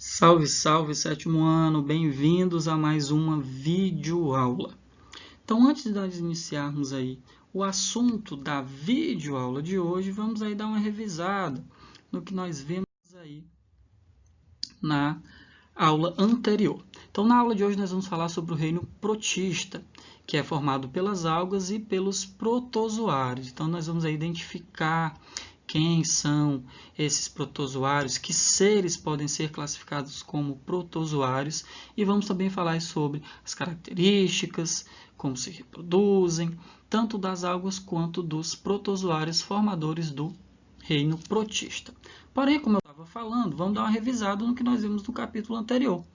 Salve, salve, sétimo ano! Bem-vindos a mais uma videoaula. Então, antes de nós iniciarmos aí o assunto da videoaula de hoje, vamos aí dar uma revisada no que nós vimos aí na aula anterior. Então, na aula de hoje nós vamos falar sobre o reino protista, que é formado pelas algas e pelos protozoários. Então, nós vamos aí identificar quem são esses protozoários, que seres podem ser classificados como protozoários, e vamos também falar sobre as características, como se reproduzem, tanto das algas quanto dos protozoários formadores do reino protista. Porém, como eu estava falando, vamos dar uma revisada no que nós vimos no capítulo anterior.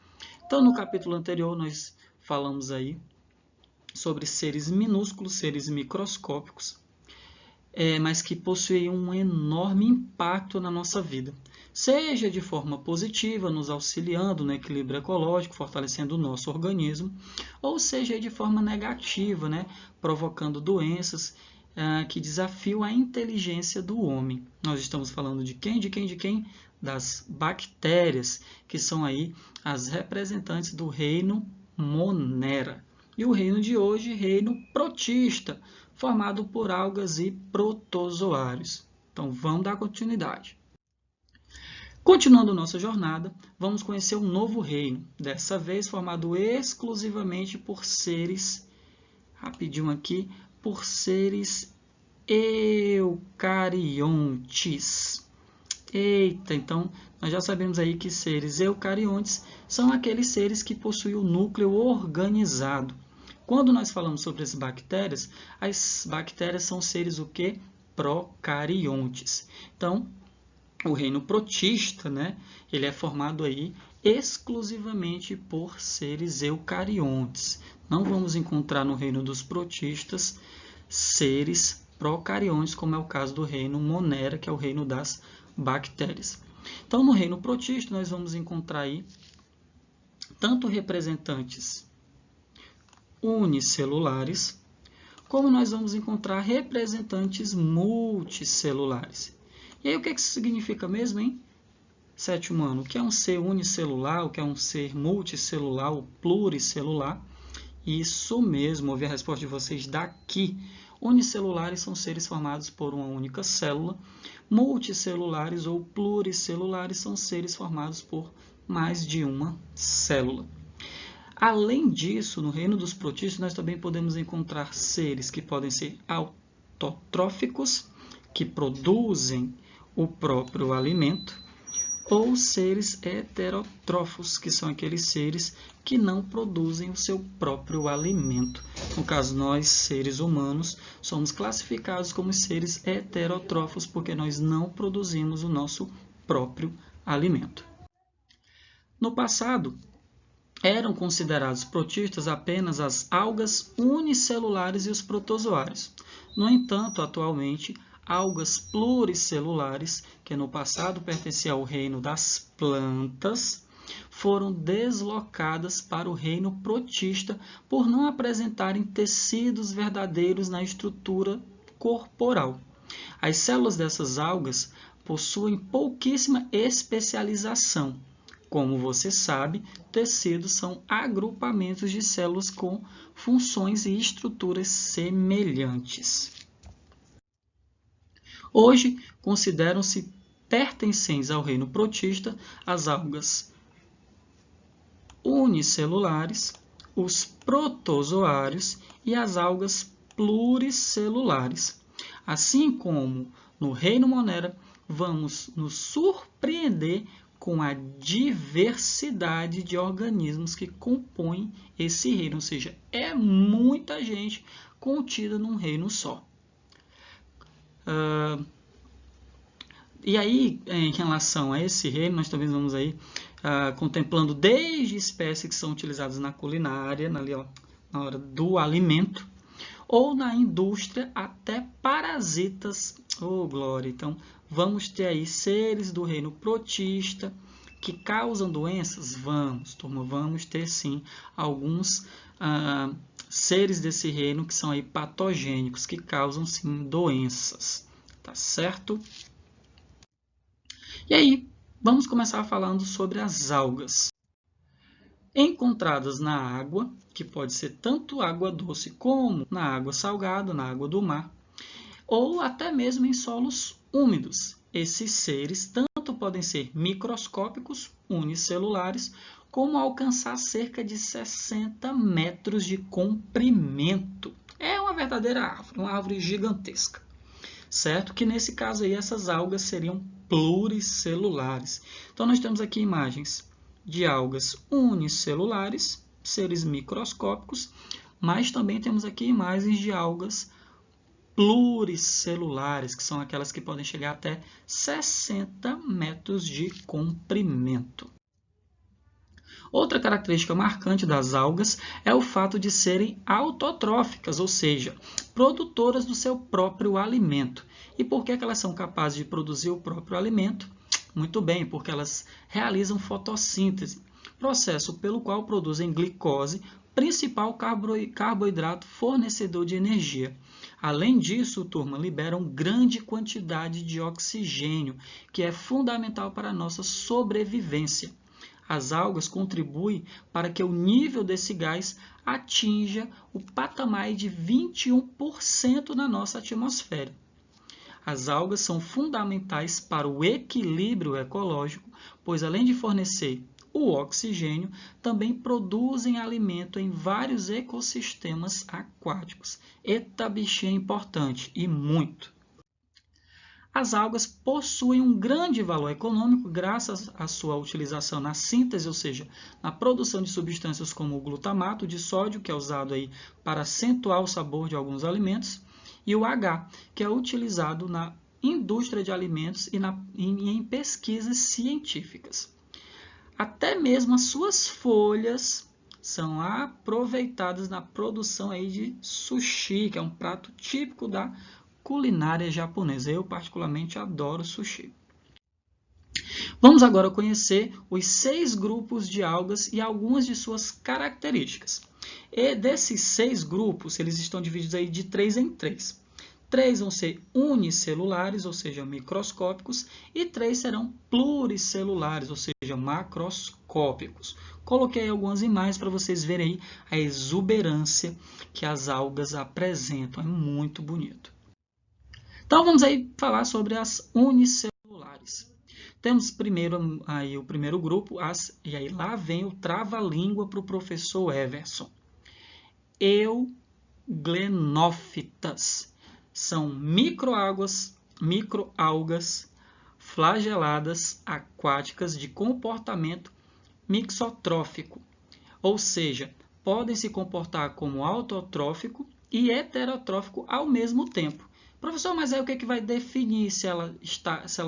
Então, no capítulo anterior, nós falamos aí sobre seres minúsculos, seres microscópicos, mas que possuem um enorme impacto na nossa vida. Seja de forma positiva, nos auxiliando no equilíbrio ecológico, fortalecendo o nosso organismo, ou seja de forma negativa, provocando doenças que desafiam a inteligência do homem. Nós estamos falando de quem? De quem? Das bactérias, que são aí as representantes do reino Monera. E o reino de hoje, reino protista, formado por algas e protozoários. Então, vamos dar continuidade. Continuando nossa jornada, vamos conhecer um novo reino, dessa vez formado exclusivamente por seres, rapidinho aqui, por seres eucariontes. Eita, então nós já sabemos aí que seres eucariontes são aqueles seres que possuem o núcleo organizado. Quando nós falamos sobre as bactérias são seres o quê? Procariontes. Então, o reino protista, ele é formado aí exclusivamente por seres eucariontes. Não vamos encontrar no reino dos protistas seres procariontes, como é o caso do reino Monera, que é o reino das bactérias. Então, no reino protista, nós vamos encontrar aí tanto representantes unicelulares, como nós vamos encontrar representantes multicelulares. E aí, o que isso significa mesmo, hein? Sétimo ano, o que é um ser unicelular, o que é um ser multicelular ou pluricelular? Isso mesmo, ouvi a resposta de vocês daqui. Unicelulares são seres formados por uma única célula, multicelulares ou pluricelulares são seres formados por mais de uma célula. Além disso, no reino dos protistas, nós também podemos encontrar seres que podem ser autotróficos, que produzem o próprio alimento, ou seres heterótrofos, que são aqueles seres que não produzem o seu próprio alimento. No caso, nós, seres humanos, somos classificados como seres heterótrofos, porque nós não produzimos o nosso próprio alimento. No passado, eram considerados protistas apenas as algas unicelulares e os protozoários. No entanto, atualmente, algas pluricelulares, que no passado pertenciam ao reino das plantas, foram deslocadas para o reino protista por não apresentarem tecidos verdadeiros na estrutura corporal. As células dessas algas possuem pouquíssima especialização. Como você sabe, tecidos são agrupamentos de células com funções e estruturas semelhantes. Hoje, consideram-se pertencentes ao reino protista as algas unicelulares, os protozoários e as algas pluricelulares. Assim como no reino Monera, vamos nos surpreender com a diversidade de organismos que compõem esse reino, ou seja, é muita gente contida num reino só. E aí, em relação a esse reino, nós também vamos aí contemplando desde espécies que são utilizadas na culinária, na hora do alimento, ou na indústria, até parasitas. Oh, glória! Então, vamos ter aí seres do reino protista que causam doenças? Vamos ter sim alguns seres desse reino que são aí patogênicos, que causam sim doenças, tá certo? E aí, Vamos começar falando sobre as algas. Encontradas na água, que pode ser tanto água doce como na água salgada, na água do mar, ou até mesmo em solos úmidos. Esses seres tanto podem ser microscópicos, unicelulares, como alcançar cerca de 60 metros de comprimento. É uma verdadeira árvore, uma árvore gigantesca. Certo? Que nesse caso aí essas algas seriam pluricelulares. Então nós temos aqui imagens de algas unicelulares, seres microscópicos, mas também temos aqui imagens de algas pluricelulares, que são aquelas que podem chegar até 60 metros de comprimento. Outra característica marcante das algas é o fato de serem autotróficas, ou seja, produtoras do seu próprio alimento. E por que elas são capazes de produzir o próprio alimento? Muito bem, porque elas realizam fotossíntese, processo pelo qual produzem glicose, principal carboidrato fornecedor de energia. Além disso, turma, liberam grande quantidade de oxigênio, que é fundamental para a nossa sobrevivência. As algas contribuem para que o nível desse gás atinja o patamar de 21% na nossa atmosfera. As algas são fundamentais para o equilíbrio ecológico, pois além de fornecer o oxigênio, também produzem alimento em vários ecossistemas aquáticos. Eita, bichinho importante e muito! As algas possuem um grande valor econômico graças à sua utilização na síntese, ou seja, na produção de substâncias como o glutamato de sódio, que é usado aí para acentuar o sabor de alguns alimentos, e o H, que é utilizado na indústria de alimentos e em pesquisas científicas. Até mesmo as suas folhas são aproveitadas na produção aí de sushi, que é um prato típico da culinária japonesa. Eu particularmente adoro sushi. Vamos agora conhecer os 6 grupos de algas e algumas de suas características. E desses 6 grupos, eles estão divididos aí de 3 em 3. 3 vão ser unicelulares, ou seja, microscópicos, e 3 serão pluricelulares, ou seja, macroscópicos. Coloquei algumas imagens para vocês verem aí a exuberância que as algas apresentam. É muito bonito. Então vamos aí falar sobre as unicelulares. Temos primeiro aí o primeiro grupo, e aí lá vem o trava-língua para o professor Everson. Euglenófitas. São microalgas flageladas aquáticas de comportamento mixotrófico, ou seja, podem se comportar como autotrófico e heterotrófico ao mesmo tempo. Professor, mas aí o que é que vai definir se ela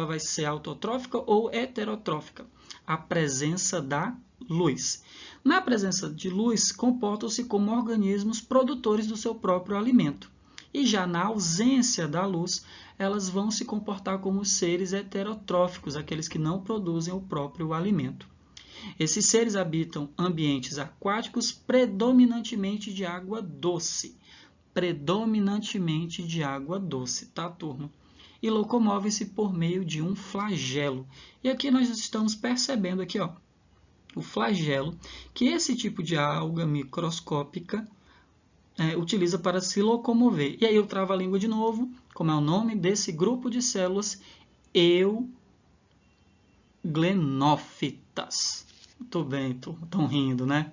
vai ser autotrófica ou heterotrófica? A presença da luz. Na presença de luz, comportam-se como organismos produtores do seu próprio alimento. E já na ausência da luz, elas vão se comportar como seres heterotróficos, aqueles que não produzem o próprio alimento. Esses seres habitam ambientes aquáticos predominantemente de água doce. Predominantemente de água doce, tá, turma? E locomovem-se por meio de um flagelo. E aqui nós estamos percebendo aqui, ó, o flagelo, que esse tipo de alga microscópica utiliza para se locomover. E aí eu travo a língua de novo, como é o nome desse grupo de células, euglenófitas. Muito bem, estão rindo, né?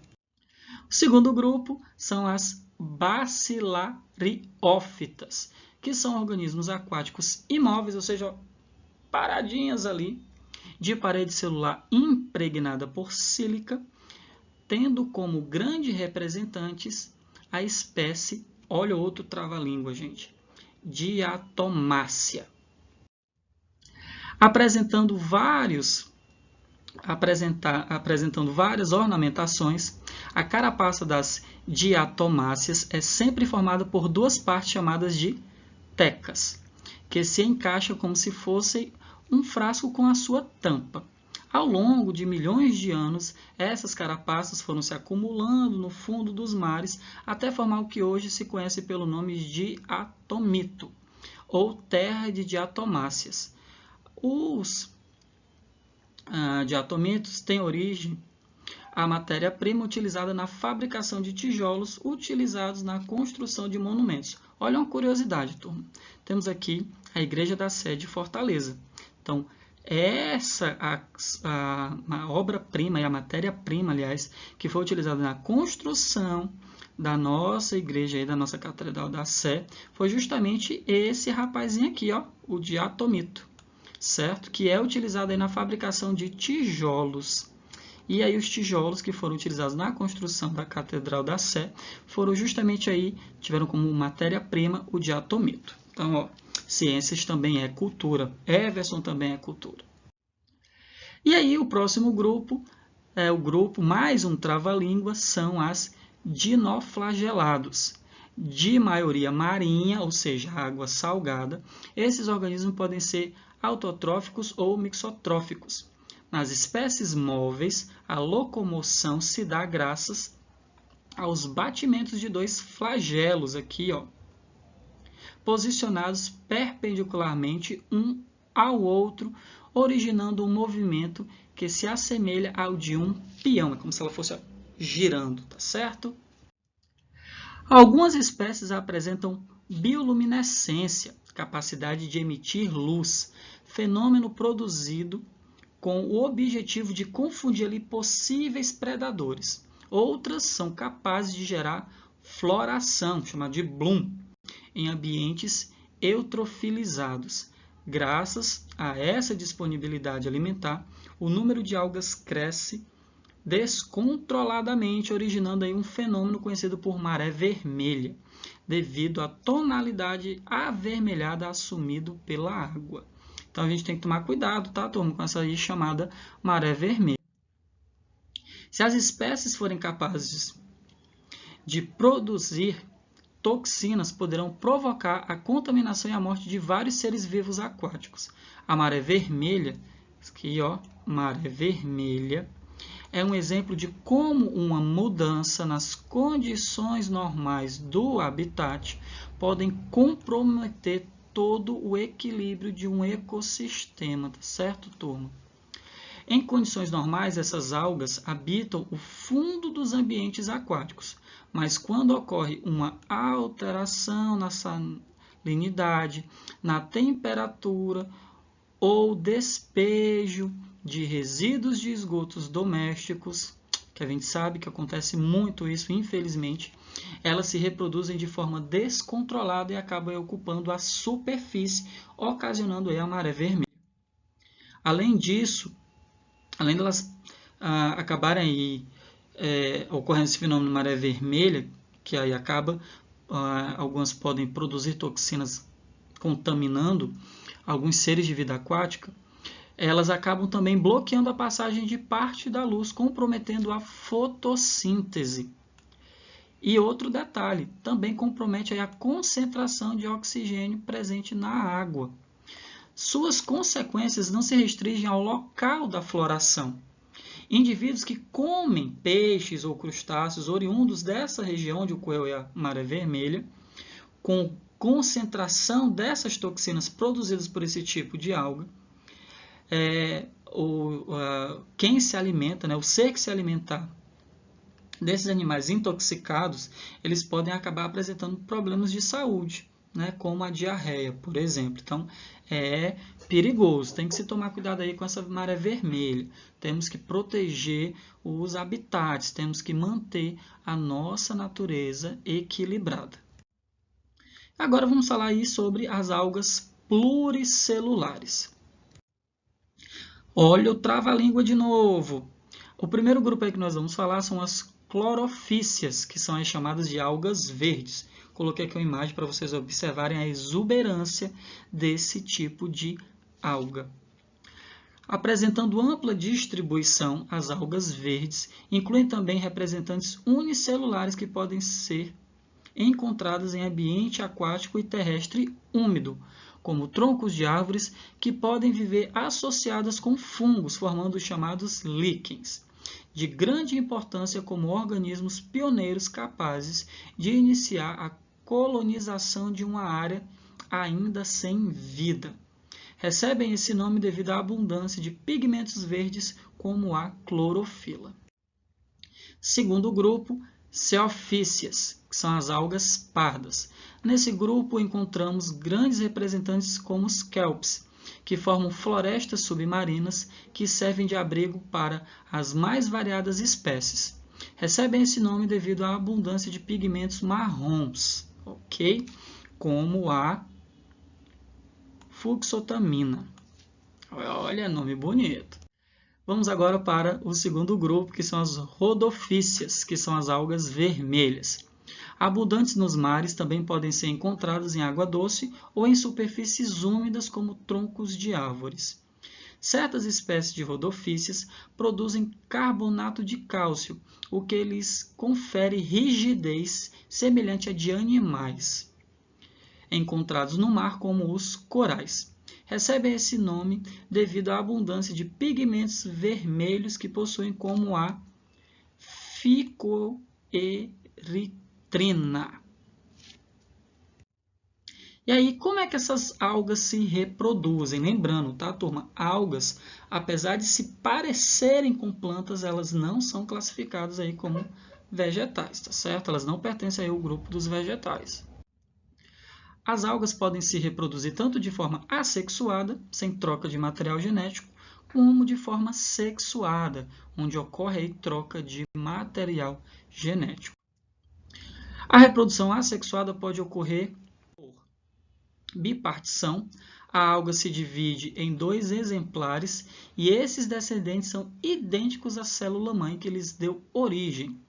O segundo grupo são as bacilariófitas, que são organismos aquáticos imóveis, ou seja, paradinhas ali, de parede celular impregnada por sílica, tendo como grandes representantes a espécie, olha outro trava-língua, gente, Diatomácea. Apresentando várias ornamentações, a carapaça das diatomáceas é sempre formada por duas partes chamadas de tecas, que se encaixam como se fosse um frasco com a sua tampa. Ao longo de milhões de anos, essas carapaças foram se acumulando no fundo dos mares até formar o que hoje se conhece pelo nome de atomito, ou terra de diatomáceas. Os diatomitos tem origem a matéria-prima utilizada na fabricação de tijolos utilizados na construção de monumentos. Olha uma curiosidade, turma. Temos aqui a Igreja da Sé de Fortaleza. Então, essa a obra-prima e a matéria-prima, aliás, que foi utilizada na construção da nossa igreja, aí, da nossa Catedral da Sé, foi justamente esse rapazinho aqui, ó, o diatomito, certo? Que é utilizado aí na fabricação de tijolos. E aí os tijolos que foram utilizados na construção da Catedral da Sé foram justamente aí, tiveram como matéria-prima o diatomito. Então, ó, ciências também é cultura. Everson também é cultura. E aí o próximo grupo, o grupo mais um trava-língua, são as dinoflagelados. De maioria marinha, ou seja, água salgada, esses organismos podem ser autotróficos ou mixotróficos. Nas espécies móveis, a locomoção se dá graças aos batimentos de dois flagelos aqui, ó, posicionados perpendicularmente um ao outro, originando um movimento que se assemelha ao de um peão. É como se ela fosse girando, tá certo? Algumas espécies apresentam bioluminescência, capacidade de emitir luz, fenômeno produzido com o objetivo de confundir ali possíveis predadores. Outras são capazes de gerar floração, chamada de bloom, em ambientes eutrofilizados. Graças a essa disponibilidade alimentar, o número de algas cresce descontroladamente, originando aí um fenômeno conhecido por maré vermelha, devido à tonalidade avermelhada assumido pela água. Então, a gente tem que tomar cuidado, tá, turma, com essa aí chamada maré vermelha. Se as espécies forem capazes de produzir toxinas, poderão provocar a contaminação e a morte de vários seres vivos aquáticos. A maré vermelha, aqui, ó, maré vermelha, é um exemplo de como uma mudança nas condições normais do habitat podem comprometer todo o equilíbrio de um ecossistema, tá certo, turma? Em condições normais, essas algas habitam o fundo dos ambientes aquáticos, mas quando ocorre uma alteração na salinidade, na temperatura ou despejo de resíduos de esgotos domésticos, que a gente sabe que acontece muito isso, infelizmente, elas se reproduzem de forma descontrolada e acabam ocupando a superfície, ocasionando aí a maré vermelha. Além disso, além delas acabarem aí, ocorrendo esse fenômeno de maré vermelha, que aí acaba, algumas podem produzir toxinas contaminando alguns seres de vida aquática, elas acabam também bloqueando a passagem de parte da luz, comprometendo a fotossíntese. E outro detalhe, também compromete aí a concentração de oxigênio presente na água. Suas consequências não se restringem ao local da floração. Indivíduos que comem peixes ou crustáceos oriundos dessa região onde ocorreu a maré vermelha, com concentração dessas toxinas produzidas por esse tipo de alga, quem se alimenta, o ser que se alimentar desses animais intoxicados, eles podem acabar apresentando problemas de saúde, como a diarreia, por exemplo. Então, é perigoso, tem que se tomar cuidado aí com essa maré vermelha. Temos que proteger os habitats, temos que manter a nossa natureza equilibrada. Agora vamos falar aí sobre as algas pluricelulares. Olha o trava-língua de novo. O primeiro grupo aí que nós vamos falar são as clorofícias, que são as chamadas de algas verdes. Coloquei aqui uma imagem para vocês observarem a exuberância desse tipo de alga. Apresentando ampla distribuição, as algas verdes incluem também representantes unicelulares que podem ser encontradas em ambiente aquático e terrestre úmido, como troncos de árvores que podem viver associadas com fungos, formando os chamados líquens, de grande importância como organismos pioneiros capazes de iniciar a colonização de uma área ainda sem vida. Recebem esse nome devido à abundância de pigmentos verdes, como a clorofila. Segundo grupo, Ceophyceas, que são as algas pardas. Nesse grupo encontramos grandes representantes como os kelps, que formam florestas submarinas que servem de abrigo para as mais variadas espécies. Recebem esse nome devido à abundância de pigmentos marrons, ok? Como a fucotamina. Olha, nome bonito. Vamos agora para o segundo grupo, que são as rodophyceas, que são as algas vermelhas. Abundantes nos mares, também podem ser encontradas em água doce ou em superfícies úmidas, como troncos de árvores. Certas espécies de rodophyceas produzem carbonato de cálcio, o que lhes confere rigidez semelhante à de animais, encontrados no mar, como os corais. Recebem esse nome devido à abundância de pigmentos vermelhos que possuem, como a ficoeritrina. E aí, como é que essas algas se reproduzem? Lembrando, tá, turma? Algas, apesar de se parecerem com plantas, elas não são classificadas aí como vegetais, tá certo? Elas não pertencem aí ao grupo dos vegetais. As algas podem se reproduzir tanto de forma assexuada, sem troca de material genético, como de forma sexuada, onde ocorre aí troca de material genético. A reprodução assexuada pode ocorrer por bipartição. A alga se divide em 2 exemplares e esses descendentes são idênticos à célula-mãe que lhes deu origem.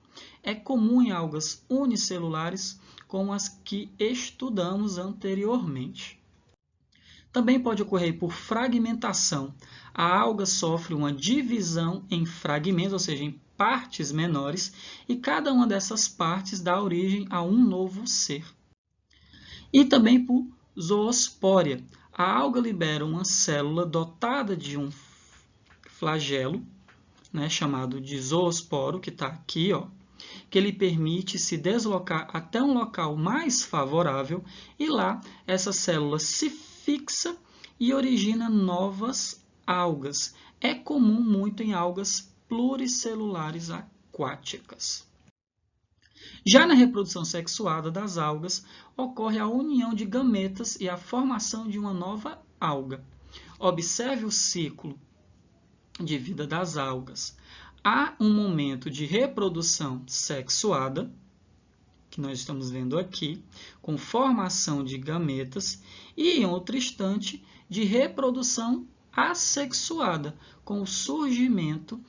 É comum em algas unicelulares, como as que estudamos anteriormente. Também pode ocorrer por fragmentação. A alga sofre uma divisão em fragmentos, ou seja, em partes menores, e cada uma dessas partes dá origem a um novo ser. E também por zoospória. A alga libera uma célula dotada de um flagelo, chamado de zoosporo, que está aqui, que lhe permite se deslocar até um local mais favorável e lá essa célula se fixa e origina novas algas. É comum muito em algas pluricelulares aquáticas. Já na reprodução sexuada das algas, ocorre a união de gametas e a formação de uma nova alga. Observe o ciclo de vida das algas. Há um momento de reprodução sexuada, que nós estamos vendo aqui, com formação de gametas, e em outro instante de reprodução assexuada, com o surgimento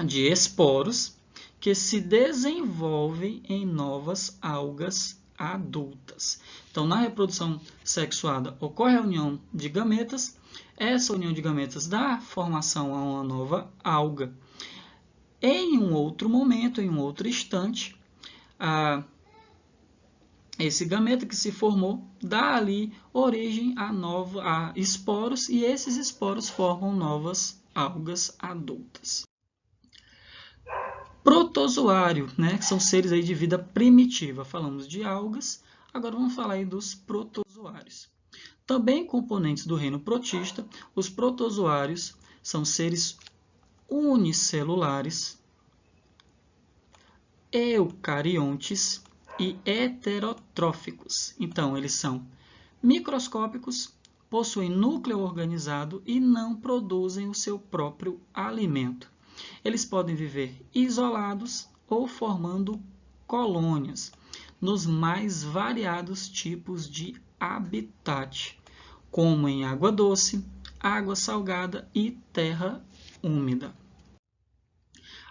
de esporos que se desenvolvem em novas algas adultas. Então, na reprodução sexuada ocorre a união de gametas. Essa união de gametas dá formação a uma nova alga. Em um outro momento, em um outro instante, esse gameta que se formou dá ali origem a esporos, e esses esporos formam novas algas adultas. Protozoário, que são seres aí de vida primitiva. Falamos de algas, agora vamos falar aí dos protozoários. Também componentes do reino protista, os protozoários são seres unicelulares, eucariontes e heterotróficos. Então, eles são microscópicos, possuem núcleo organizado e não produzem o seu próprio alimento. Eles podem viver isolados ou formando colônias nos mais variados tipos de habitat, como em água doce, água salgada e terra úmida.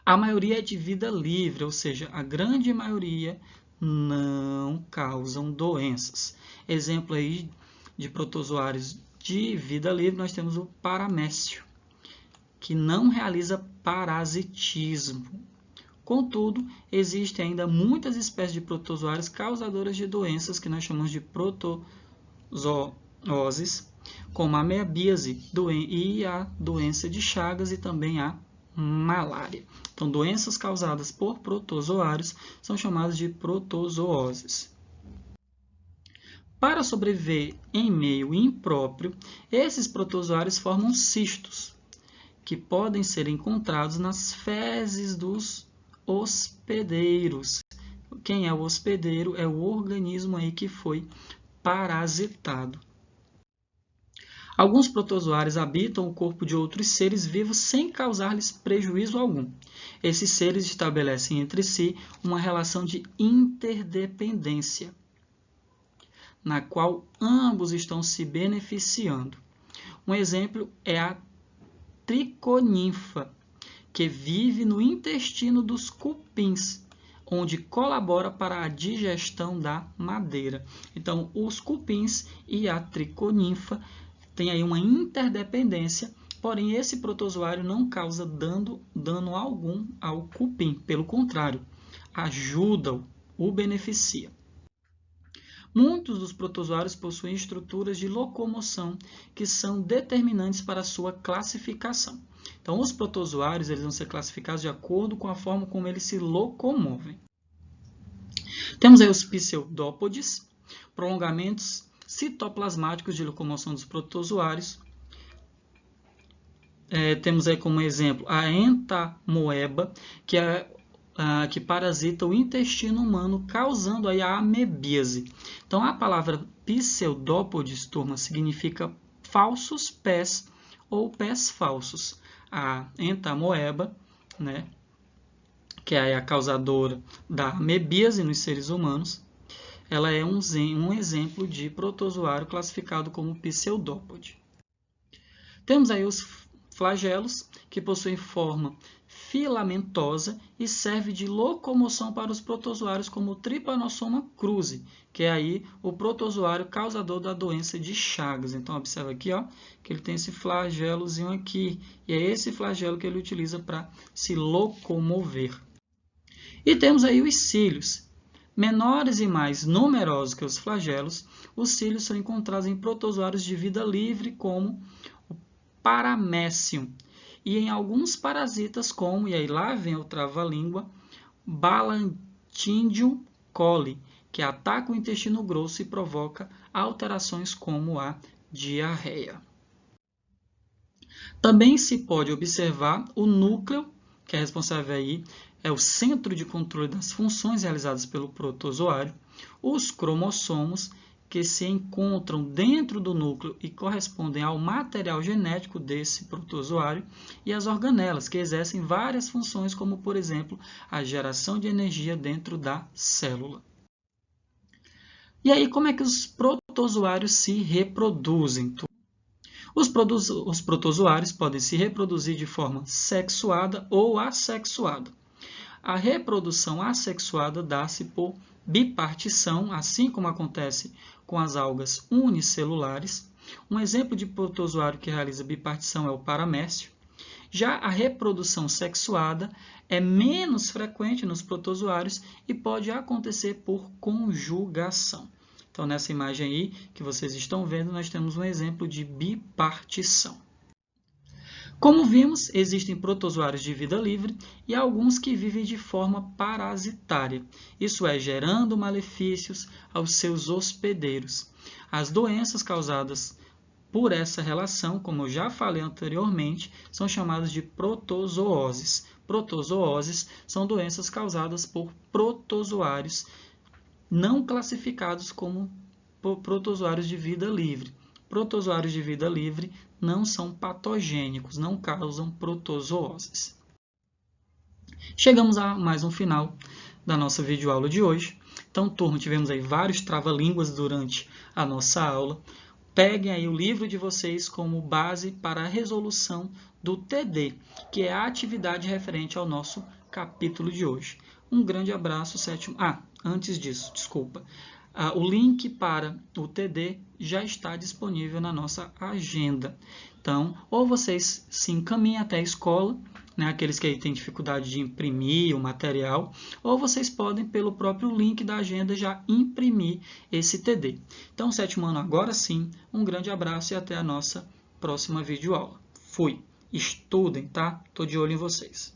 A maioria é de vida livre, ou seja, a grande maioria não causam doenças. Exemplo aí de protozoários de vida livre, nós temos o paramécio, que não realiza parasitismo. Contudo, existem ainda muitas espécies de protozoários causadoras de doenças que nós chamamos de protozooses, como a meabíase e a doença de Chagas e também a malária. Então, doenças causadas por protozoários são chamadas de protozooses. Para sobreviver em meio impróprio, esses protozoários formam cistos, que podem ser encontrados nas fezes dos hospedeiros. Quem é o hospedeiro? É o organismo aí que foi parasitado. Alguns protozoários habitam o corpo de outros seres vivos sem causar-lhes prejuízo algum. Esses seres estabelecem entre si uma relação de interdependência, na qual ambos estão se beneficiando. Um exemplo é a triconinfa, que vive no intestino dos cupins, onde colabora para a digestão da madeira. Então, os cupins e a triconinfa têm aí uma interdependência, porém esse protozoário não causa dano algum ao cupim, pelo contrário, ajuda-o, o beneficia. Muitos dos protozoários possuem estruturas de locomoção que são determinantes para a sua classificação. Então, os protozoários eles vão ser classificados de acordo com a forma como eles se locomovem. Temos aí os pseudópodes, prolongamentos citoplasmáticos de locomoção dos protozoários. Temos aí como exemplo a entamoeba, que parasita o intestino humano, causando aí a amebíase. Então, a palavra pseudópodes, turma, significa falsos pés ou pés falsos. A entamoeba, né, que é a causadora da amebíase nos seres humanos, ela é um exemplo de protozoário classificado como pseudópode. Temos aí os flagelos, que possuem forma filamentosa e serve de locomoção para os protozoários, como o Trypanosoma cruzi, que é aí o protozoário causador da doença de Chagas. Então, observa aqui, ó, que ele tem esse flagelozinho aqui, e é esse flagelo que ele utiliza para se locomover. E temos aí os cílios. Menores e mais numerosos que os flagelos, os cílios são encontrados em protozoários de vida livre, como o Paramecium, e em alguns parasitas, como, e aí lá vem o trava-língua, Balantidium coli, que ataca o intestino grosso e provoca alterações como a diarreia. Também se pode observar o núcleo, que é responsável aí, é o centro de controle das funções realizadas pelo protozoário, os cromossomos, que se encontram dentro do núcleo e correspondem ao material genético desse protozoário, e as organelas, que exercem várias funções, como, por exemplo, a geração de energia dentro da célula. E aí, como é que os protozoários se reproduzem? Os protozoários podem se reproduzir de forma sexuada ou assexuada. A reprodução assexuada dá-se por bipartição, assim como acontece com as algas unicelulares. Um exemplo de protozoário que realiza bipartição é o paramécio. Já a reprodução sexuada é menos frequente nos protozoários e pode acontecer por conjugação. Então, nessa imagem aí que vocês estão vendo, nós temos um exemplo de bipartição. Como vimos, existem protozoários de vida livre e alguns que vivem de forma parasitária, isso é, gerando malefícios aos seus hospedeiros. As doenças causadas por essa relação, como eu já falei anteriormente, são chamadas de protozooses. Protozooses são doenças causadas por protozoários não classificados como protozoários de vida livre. Protozoários de vida livre não são patogênicos, não causam protozooses. Chegamos a mais um final da nossa videoaula de hoje. Então, turma, tivemos aí vários trava-línguas durante a nossa aula. Peguem aí o livro de vocês como base para a resolução do TD, que é a atividade referente ao nosso capítulo de hoje. Um grande abraço, sétimo... antes disso, desculpa. O link para o TD já está disponível na nossa agenda. Então, ou vocês se encaminham até a escola, né, aqueles que aí têm dificuldade de imprimir o material, ou vocês podem, pelo próprio link da agenda, já imprimir esse TD. Então, sétimo ano, agora sim, um grande abraço e até a nossa próxima videoaula. Fui! Estudem, tá? Estou de olho em vocês.